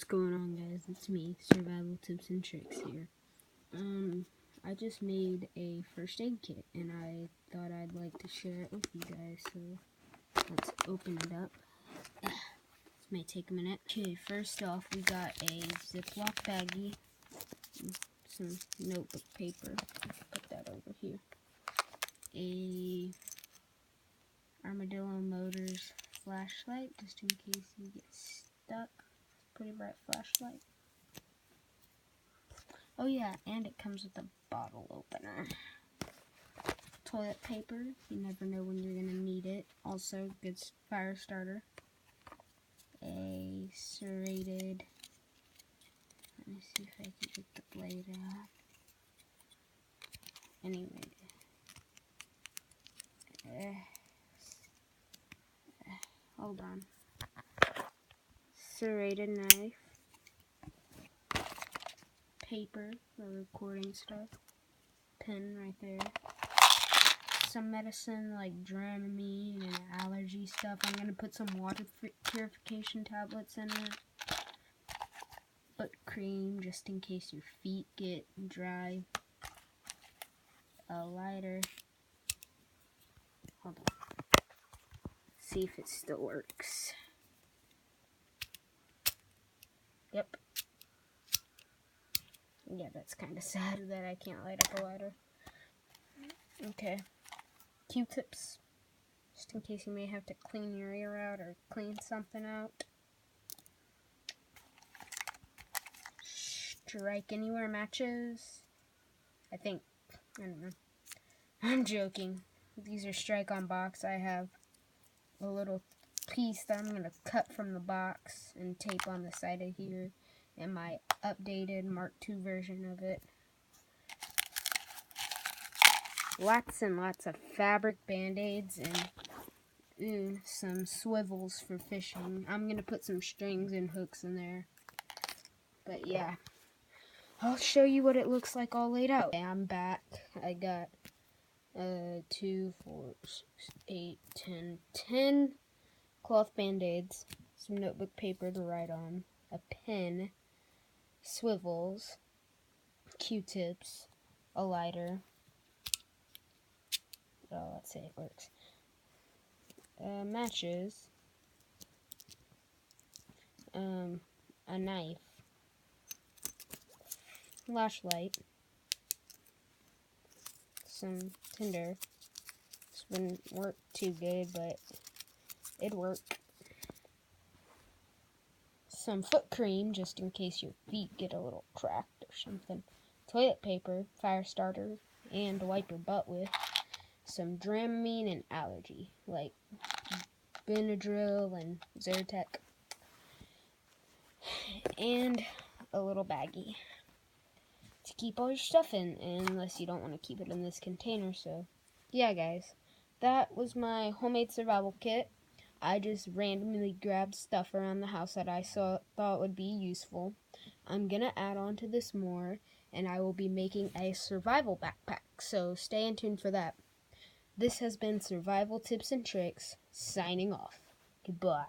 What's going on, guys? It's me, Survival Tips and Tricks here. I just made a first aid kit and I thought I'd like to share it with you guys, so let's open it up. This may take a minute. Okay, first off, we got a Ziploc baggie, some notebook paper, put that over here, a Armadillo Motors flashlight, just in case you get stuck. Pretty bright flashlight. Oh yeah, and it comes with a bottle opener. Toilet paper, you never know when you're gonna need it. Also, good fire starter. A serrated, let me see if I can get the blade out. Anyway, hold on. Serrated knife. Paper for recording stuff. Pen right there. Some medicine like Dramamine and allergy stuff. I'm going to put some water purification tablets in it. Foot cream just in case your feet get dry. A lighter. Hold on. See if it still works. Yep. Yeah, that's kind of sad that I can't light up a lighter. Okay. Q-tips. Just in case you may have to clean your ear out or clean something out. Strike Anywhere matches. I don't know. I'm joking. These are strike on box. I have a little piece that I'm going to cut from the box and tape on the side of here. And my updated Mark II version of it. Lots and lots of fabric band-aids and some swivels for fishing. I'm going to put some strings and hooks in there. But yeah, I'll show you what it looks like all laid out. Okay, I'm back. I got 2, 4, 6, 8, 10 cloth band-aids, some notebook paper to write on, a pen, swivels, Q-tips, a lighter. Oh, let's see if it works. Matches, a knife, flashlight, some tinder. This wouldn't work too good, but it'd work. Some foot cream, just in case your feet get a little cracked or something. Toilet paper, fire starter, and to wipe your butt with. Some Dramamine and allergy, like Benadryl and Zyrtec. And a little baggie to keep all your stuff in, unless you don't want to keep it in this container. So yeah, guys, that was my homemade survival kit. I just randomly grabbed stuff around the house that I thought would be useful. I'm gonna add on to this more, and I will be making a survival backpack, so stay tuned for that. This has been Survival Tips and Tricks, signing off. Goodbye.